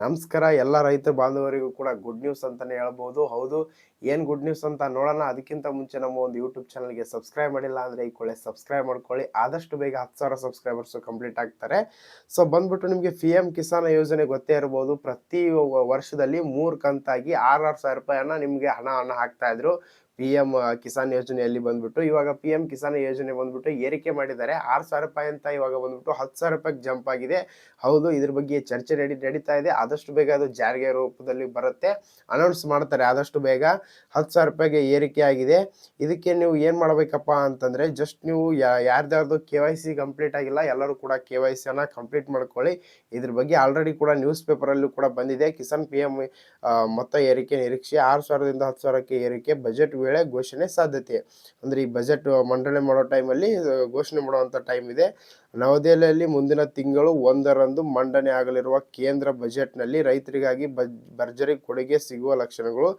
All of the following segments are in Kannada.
ನಮಸ್ಕಾರ ಎಲ್ಲ ರೈತ ಬಾಂಧವರಿಗೂ ಕೂಡ ಗುಡ್ ನ್ಯೂಸ್ ಅಂತಾನೆ ಹೇಳ್ಬೋದು. ಹೌದು, ಏನು ಗುಡ್ ನ್ಯೂಸ್ ಅಂತ ನೋಡೋಣ. ಅದಕ್ಕಿಂತ ಮುಂಚೆ ನಮ್ಮ ಒಂದು ಯೂಟ್ಯೂಬ್ ಚಾನಲ್ಗೆ ಸಬ್ಸ್ಕ್ರೈಬ್ ಮಾಡಿಲ್ಲ ಅಂದರೆ ಈ ಕೂಡಲೇ ಸಬ್ಸ್ಕ್ರೈಬ್ ಮಾಡ್ಕೊಳ್ಳಿ. ಆದಷ್ಟು ಬೇಗ 10,000 ಸಬ್ಸ್ಕ್ರೈಬರ್ಸು ಕಂಪ್ಲೀಟ್ ಆಗ್ತಾರೆ. ಸೊ ಬಂದ್ಬಿಟ್ಟು ನಿಮಗೆ ಪಿ ಎಂ ಕಿಸಾನ್ ಯೋಜನೆ ಗೊತ್ತೇ ಇರ್ಬೋದು. ಪ್ರತಿ ವರ್ಷದಲ್ಲಿ 3 ಕಂತಾಗಿ 6,000 ರೂಪಾಯಿಯನ್ನ ನಿಮಗೆ ಹಣ ಹಾಕ್ತಾ ಇದ್ರು. ಪಿ ಎಂ ಕಿಸಾನ್ ಯೋಜನೆಯಲ್ಲಿ ಬಂದ್ಬಿಟ್ಟು ಇವಾಗ ಪಿ ಎಂ ಕಿಸಾನ್ ಯೋಜನೆ ಬಂದ್ಬಿಟ್ಟು ಏರಿಕೆ ಮಾಡಿದ್ದಾರೆ. 6,000 ರೂಪಾಯಿ ಅಂತ ಇವಾಗ ಬಂದ್ಬಿಟ್ಟು 10,000 ರೂಪಾಯಿಗೆ ಜಂಪ್ ಆಗಿದೆ. ಹೌದು, ಇದ್ರ ಬಗ್ಗೆ ಚರ್ಚೆ ನಡೀತಾ ಇದೆ. ಆದಷ್ಟು ಬೇಗ ಅದು ಜಾರಿಗೆ ರೂಪದಲ್ಲಿ ಬರುತ್ತೆ, ಅನೌನ್ಸ್ ಮಾಡ್ತಾರೆ ಆದಷ್ಟು ಬೇಗ. 10,000 ರೂಪಾಯಿಗೆ ಏರಿಕೆ ಆಗಿದೆ. ಇದಕ್ಕೆ ನೀವು ಏನ್ ಮಾಡ್ಬೇಕಪ್ಪ ಅಂತಂದ್ರೆ, ಜಸ್ಟ್ ನೀವು ಯಾರ್ದಾರ್ದು KYC ಕಂಪ್ಲೀಟ್ ಆಗಿಲ್ಲ, ಎಲ್ಲರೂ ಕೂಡ KYC ಅನ್ನ ಕಂಪ್ಲೀಟ್ ಮಾಡ್ಕೊಳ್ಳಿ. ಇದ್ರ ಬಗ್ಗೆ ಆಲ್ರೆಡಿ ಕೂಡ ನ್ಯೂಸ್ ಪೇಪರ್ ಅಲ್ಲೂ ಕೂಡ ಬಂದಿದೆ. ಕಿಸಾನ್ ಪಿ ಎಂ ಮೊತ್ತ ಏರಿಕೆ ನಿರೀಕ್ಷೆ, 6,000ದಿಂದ 10,000ಕ್ಕೆ ಏರಿಕೆ, ಬಜೆಟ್ ವೇಳೆ ಘೋಷಣೆ ಸಾಧ್ಯತೆ. ಅಂದ್ರೆ ಈ ಬಜೆಟ್ ಮಂಡನೆ ಮಾಡೋ ಟೈಮಲ್ಲಿ ಘೋಷಣೆ ಮಾಡುವಂತ ಟೈಮ್ ಇದೆ. ನವದೆಹಲಿಯಲ್ಲಿ ಮುಂದಿನ ತಿಂಗಳು 1ರಂದು ಮಂಡನೆ ಆಗಲಿರುವ ಕೇಂದ್ರ ಬಜೆಟ್ನಲ್ಲಿ ರೈತರಿಗಾಗಿ ಭರ್ಜರಿ ಕೊಡುಗೆ ಸಿಗುವ ಲಕ್ಷಣಗಳು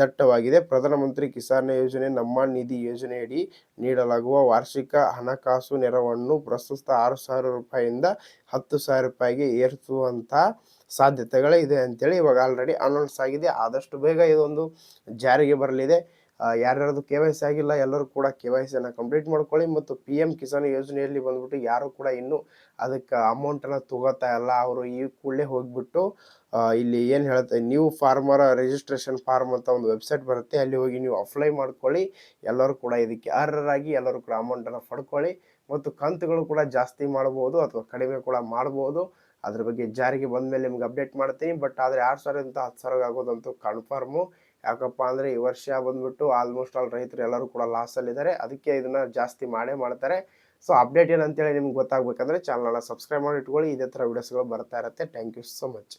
ದಟ್ಟವಾಗಿದೆ. ಪ್ರಧಾನಮಂತ್ರಿ ಕಿಸಾನ್ ಯೋಜನೆ ನಮ್ಮ ನಿಧಿ ಯೋಜನೆಯಡಿ ನೀಡಲಾಗುವ ವಾರ್ಷಿಕ ಹಣಕಾಸು ನೆರವನ್ನು ಪ್ರಸ್ತುತ 6,000 ರೂಪಾಯಿಯಿಂದ 10,000 ರೂಪಾಯಿಗೆ ಏರಿಸುವಂತ ಸಾಧ್ಯತೆಗಳೇ ಇದೆ ಅಂತೇಳಿ ಇವಾಗ ಆಲ್ರೆಡಿ ಅನೌನ್ಸ್ ಆಗಿದೆ. ಆದಷ್ಟು ಬೇಗ ಇದೊಂದು ಜಾರಿಗೆ ಬರಲಿದೆ. ಯಾರ್ಯಾರ್ದು KYC ಆಗಿಲ್ಲ ಎಲ್ಲರೂ ಕೂಡ KYC ಅನ್ನ ಕಂಪ್ಲೀಟ್ ಮಾಡ್ಕೊಳ್ಳಿ. ಮತ್ತು ಪಿ ಎಂ ಕಿಸಾನ್ ಯೋಜನೆಯಲ್ಲಿ ಬಂದ್ಬಿಟ್ಟು ಯಾರು ಕೂಡ ಇನ್ನೂ ಅದಕ್ಕೆ ಅಮೌಂಟನ್ನು ತಗೋತಾ ಇಲ್ಲ, ಅವರು ಈ ಕೂಡಲೇ ಹೋಗ್ಬಿಟ್ಟು ಇಲ್ಲಿ ಏನು ಹೇಳುತ್ತೆ, ನ್ಯೂ ಫಾರ್ಮರ್ ರಿಜಿಸ್ಟ್ರೇಷನ್ ಫಾರ್ಮ್ ಅಂತ ಒಂದು ವೆಬ್ಸೈಟ್ ಬರುತ್ತೆ, ಅಲ್ಲಿ ಹೋಗಿ ನೀವು ಅಪ್ಲೈ ಮಾಡ್ಕೊಳ್ಳಿ. ಎಲ್ಲರೂ ಕೂಡ ಇದಕ್ಕೆ ಅರ್ಹರಾಗಿ ಎಲ್ಲರೂ ಕೂಡ ಅಮೌಂಟನ್ನು ಪಡ್ಕೊಳ್ಳಿ. ಮತ್ತು ಕಂತುಗಳು ಕೂಡ ಜಾಸ್ತಿ ಮಾಡ್ಬೋದು ಅಥವಾ ಕಡಿಮೆ ಕೂಡ ಮಾಡ್ಬೋದು. ಅದ್ರ ಬಗ್ಗೆ ಜಾರಿಗೆ ಬಂದ ಮೇಲೆ ನಿಮ್ಗೆ ಅಪ್ಡೇಟ್ ಮಾಡ್ತೀನಿ. ಬಟ್ ಆದರೆ 6,000ದಿಂದ 10,000 ಆಗೋದಂತೂ ಕನ್ಫರ್ಮು. ಯಾಕಪ್ಪ ಅಂದರೆ ಈ ವರ್ಷ ಬಂದ್ಬಿಟ್ಟು ಆಲ್ಮೋಸ್ಟ್ ಆಲ್ ರೈತರು ಎಲ್ಲರೂ ಕೂಡ ಲಾಸಲ್ಲಿದ್ದಾರೆ. ಅದಕ್ಕೆ ಇದನ್ನು ಜಾಸ್ತಿ ಮಾಡ್ತಾರೆ. ಸೊ ಅಪ್ಡೇಟ್ ಏನಂತೇಳಿ ನಿಮ್ಗೆ ಗೊತ್ತಾಗಬೇಕಂದ್ರೆ ಚಾನಲ್ನ ಸಬ್ಸ್ಕ್ರೈಬ್ ಮಾಡಿ ಇಟ್ಕೊಳ್ಳಿ. ಇದೇ ಥರ ವೀಡಿಯೋಸ್ಗಳು ಬರ್ತಾ ಇರುತ್ತೆ. Thank you so much.